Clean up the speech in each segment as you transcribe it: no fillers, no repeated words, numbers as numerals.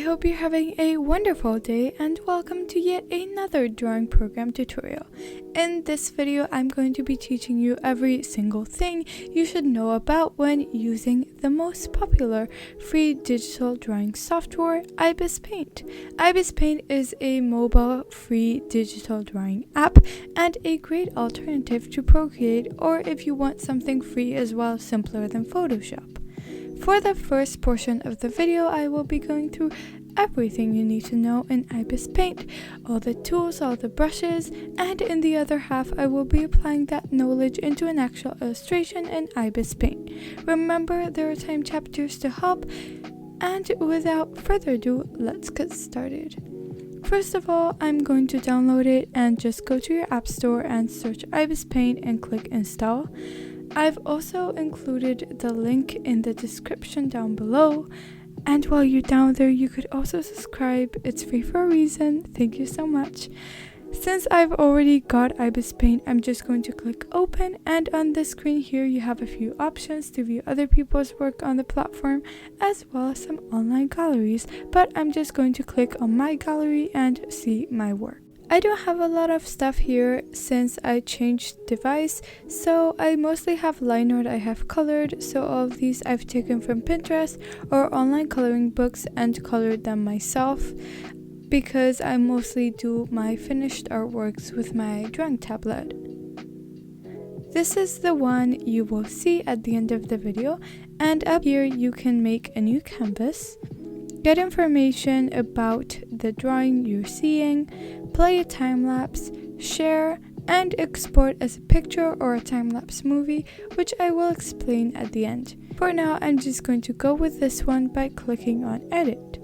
hope you're having a wonderful day and welcome to yet another drawing program tutorial. In this video, I'm going to be teaching you every single thing you should know about when using the most popular free digital drawing software, IBIS Paint. IBIS Paint is a mobile free digital drawing app and a great alternative to Procreate, or if you want something free as well, simpler than Photoshop. For the first portion of the video, I will be going through everything you need to know in IBIS Paint, all the tools, all the brushes, and in the other half, I will be applying that knowledge into an actual illustration in IBIS Paint. Remember, there are time chapters to help, and without further ado, let's get started. First of all, I'm going to download it and just go to your app store and search IBIS Paint and click install. I've also included the link in the description down below, and while you're down there you could also subscribe. It's free for a reason. Thank you so much. Since I've already got IBIS Paint, I'm just going to click open, and on the screen here you have a few options to view other people's work on the platform as well as some online galleries, but I'm just going to click on my gallery and see my work. I don't have a lot of stuff here since I changed device, so I mostly have line art I have colored, so all of these I've taken from Pinterest or online coloring books and colored them myself, because I mostly do my finished artworks with my drawing tablet. This is the one you will see at the end of the video, and up here you can make a new canvas, get information about the drawing you're seeing, play a time-lapse, share, and export as a picture or a time-lapse movie, which I will explain at the end. For now, I'm just going to go with this one by clicking on Edit.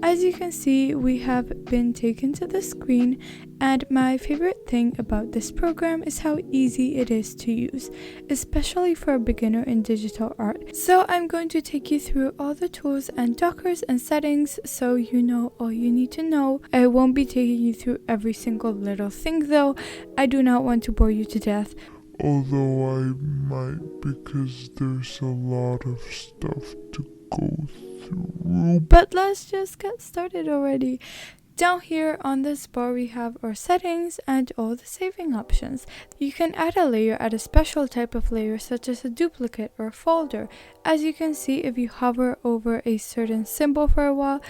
As you can see, we have been taken to the screen, and my favorite thing about this program is how easy it is to use, especially for a beginner in digital art. So I'm going to take you through all the tools and dockers and settings so you know all you need to know. I won't be taking you through every single little thing though. I do not want to bore you to death. Although I might, because there's a lot of stuff to go through. But let's just get started already. Down here on this bar we have our settings and all the saving options. You can add a layer, add a special type of layer such as a duplicate or a folder. As you can see, if you hover over a certain symbol for a while,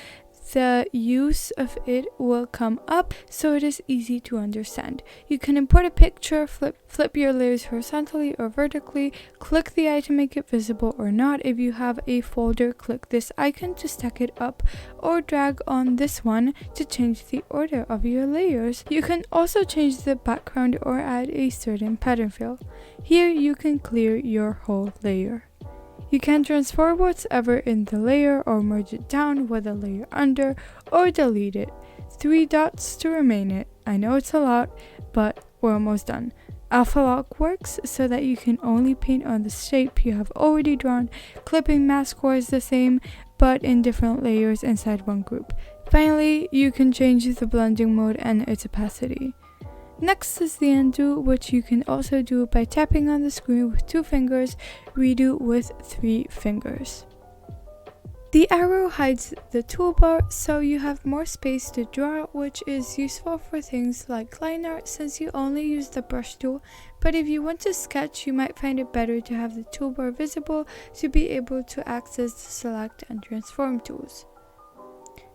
the use of it will come up, so it is easy to understand. You can import a picture, flip your layers horizontally or vertically, click the eye to make it visible or not. If you have a folder, click this icon to stack it up, or drag on this one to change the order of your layers. You can also change the background or add a certain pattern fill. Here you can clear your whole layer. You can transfer whatever in the layer or merge it down with a layer under, or delete it. 3 dots to remain it. I know it's a lot, but we're almost done. Alpha lock works so that you can only paint on the shape you have already drawn. Clipping mask core is the same, but in different layers inside one group. Finally, you can change the blending mode and its opacity. Next is the undo, which you can also do by tapping on the screen with 2 fingers, redo with 3 fingers. The arrow hides the toolbar, so you have more space to draw, which is useful for things like line art since you only use the brush tool, but if you want to sketch, you might find it better to have the toolbar visible to be able to access the select and transform tools.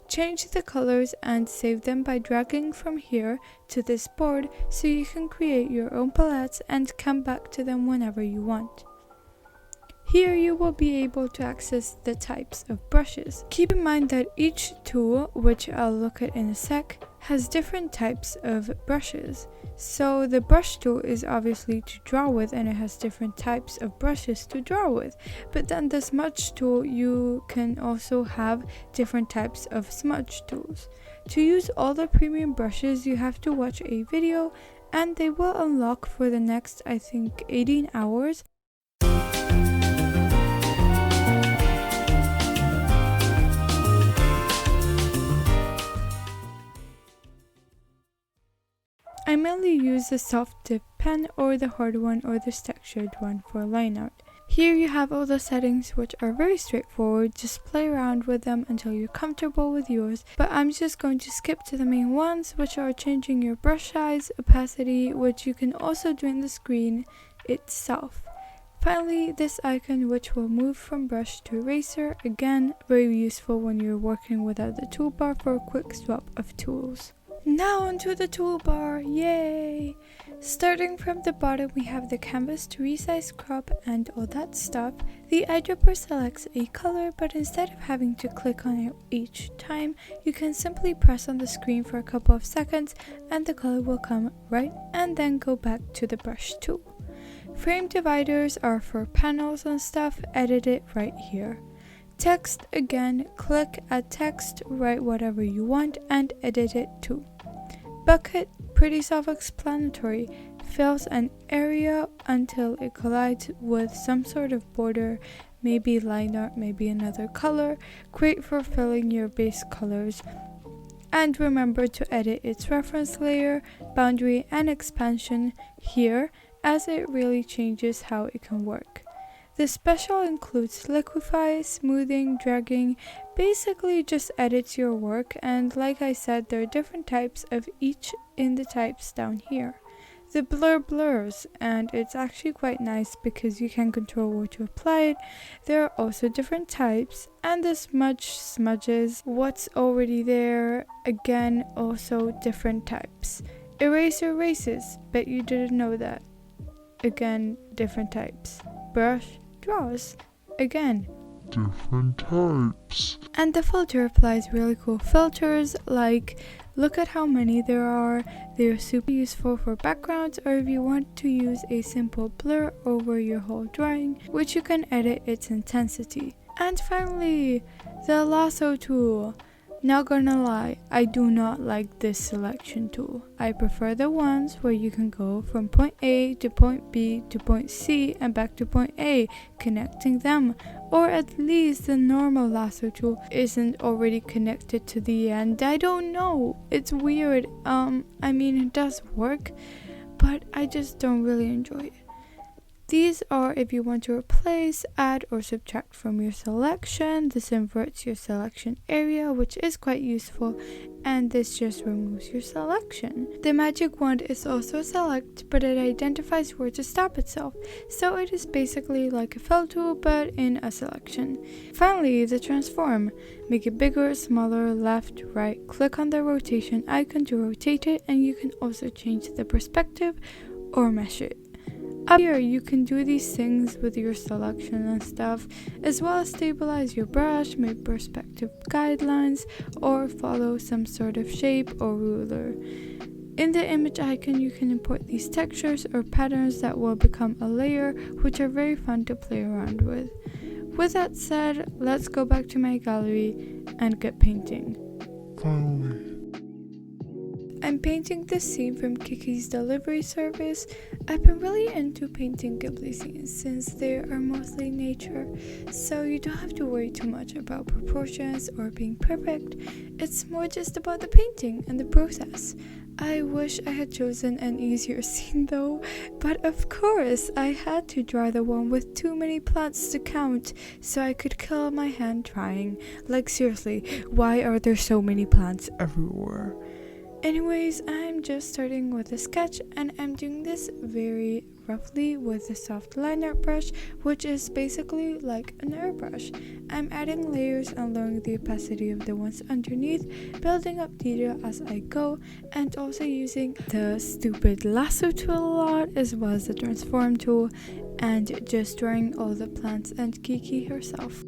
Change the colors and save them by dragging from here to this board so you can create your own palettes and come back to them whenever you want. Here you will be able to access the types of brushes. Keep in mind that each tool, which I'll look at in a sec, has different types of brushes. So the brush tool is obviously to draw with, and it has different types of brushes to draw with. But then the smudge tool, you can also have different types of smudge tools. To use all the premium brushes, you have to watch a video, and they will unlock for the next, I think, 18 hours. I mainly use the soft tip pen or the hard one or the textured one for line art. Here you have all the settings, which are very straightforward. Just play around with them until you're comfortable with yours. But I'm just going to skip to the main ones, which are changing your brush size, opacity, which you can also do in the screen itself. Finally, this icon, which will move from brush to eraser, again very useful when you're working without the toolbar for a quick swap of tools. Now onto the toolbar, yay! Starting from the bottom, we have the canvas to resize, crop, and all that stuff. The eyedropper selects a color, but instead of having to click on it each time, you can simply press on the screen for a couple of seconds and the color will come right and then go back to the brush tool. Frame dividers are for panels and stuff, edit it right here. Text, again, click add text, write whatever you want and edit it too. Bucket, pretty self-explanatory, fills an area until it collides with some sort of border, maybe line art, maybe another color, great for filling your base colors. And remember to edit its reference layer, boundary and expansion here, as it really changes how it can work. The special includes liquify, smoothing, dragging, basically just edits your work, and like I said, there are different types of each in the types down here. The blur blurs, and it's actually quite nice because you can control where to apply it. There are also different types, and the smudge smudges what's already there, again also different types. Eraser erases, bet you didn't know that. Again, different types. Brush draws, again different types. And the filter applies really cool filters, like look at how many there are. They're super useful for backgrounds, or if you want to use a simple blur over your whole drawing, which you can edit its intensity. And finally, the lasso tool. Not gonna lie, I do not like this selection tool. I prefer the ones where you can go from point A to point B to point C and back to point A, connecting them. Or at least the normal lasso tool isn't already connected to the end. I don't know. It's weird. I mean, it does work, but I just don't really enjoy it. These are if you want to replace, add, or subtract from your selection. This inverts your selection area, which is quite useful, and this just removes your selection. The magic wand is also a select, but it identifies where to stop itself, so it is basically like a fill tool, but in a selection. Finally, the transform. Make it bigger, smaller, left, right. Click on the rotation icon to rotate it, and you can also change the perspective or mesh it. Up here, you can do these things with your selection and stuff, as well as stabilize your brush, make perspective guidelines, or follow some sort of shape or ruler. In the image icon, you can import these textures or patterns that will become a layer, which are very fun to play around with. With that said, let's go back to my gallery and get painting. Finally. I'm painting this scene from Kiki's delivery service. I've been really into painting Ghibli scenes since they are mostly nature, so you don't have to worry too much about proportions or being perfect. It's more just about the painting and the process. I wish I had chosen an easier scene though, but of course I had to draw the one with too many plants to count, so I could kill my hand trying. Like seriously, why are there so many plants everywhere? Anyways, I'm just starting with a sketch, and I'm doing this very roughly with a soft line art brush, which is basically like an airbrush. I'm adding layers and lowering the opacity of the ones underneath, building up detail as I go, and also using the stupid lasso tool a lot, as well as the transform tool, and just drawing all the plants and Kiki herself.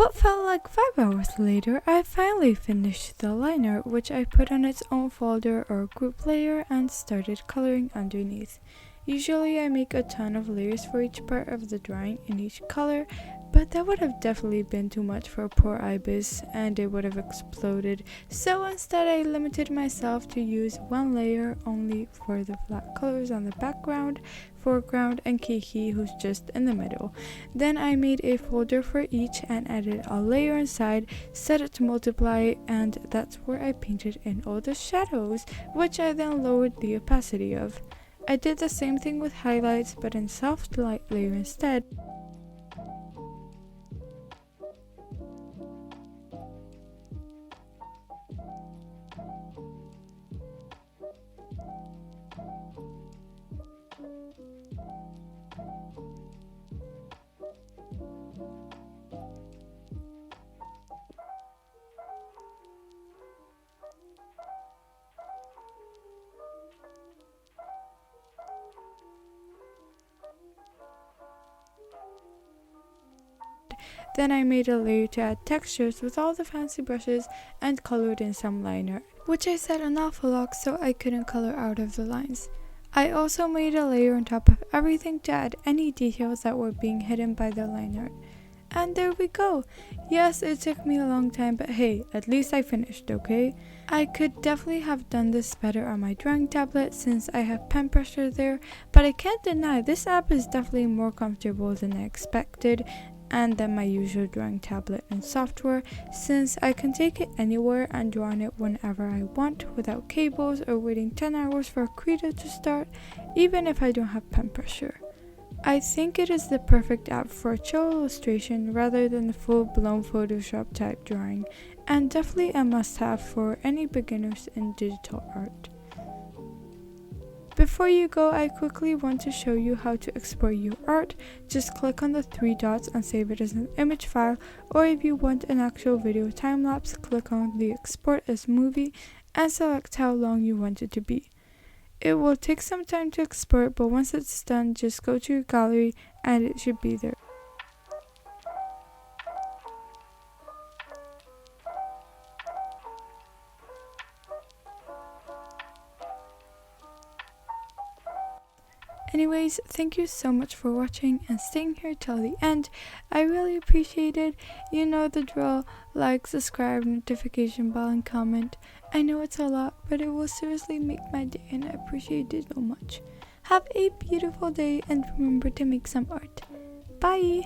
What felt like 5 hours later, I finally finished the liner, which I put on its own folder or group layer and started coloring underneath. Usually I make a ton of layers for each part of the drawing in each color, but that would have definitely been too much for poor IBIS and it would have exploded, so instead I limited myself to use one layer only for the flat colors on the background, foreground, and Kiki, who's just in the middle. Then I made a folder for each and added a layer inside, set it to multiply, and that's where I painted in all the shadows, which I then lowered the opacity of. I did the same thing with highlights, but in soft light layer instead. Then I made a layer to add textures with all the fancy brushes and colored in some liner, which I set an awful lot so I couldn't color out of the lines. I also made a layer on top of everything to add any details that were being hidden by the liner. And there we go. Yes, it took me a long time, but hey, at least I finished, okay? I could definitely have done this better on my drawing tablet since I have pen pressure there, but I can't deny this app is definitely more comfortable than I expected and than my usual drawing tablet and software, since I can take it anywhere and draw on it whenever I want without cables or waiting 10 hours for a creator to start, even if I don't have pen pressure. I think it is the perfect app for a chill illustration rather than the full-blown Photoshop type drawing, and definitely a must-have for any beginners in digital art. Before you go, I quickly want to show you how to export your art. Just click on the 3 dots and save it as an image file, or if you want an actual video time-lapse, click on the export as movie and select how long you want it to be. It will take some time to export, but once it's done, just go to your gallery and it should be there. Anyways, thank you so much for watching and staying here till the end. I really appreciate it. You know the drill. Like, subscribe, notification bell, and comment. I know it's a lot, but it will seriously make my day and I appreciate it so much. Have a beautiful day and remember to make some art. Bye!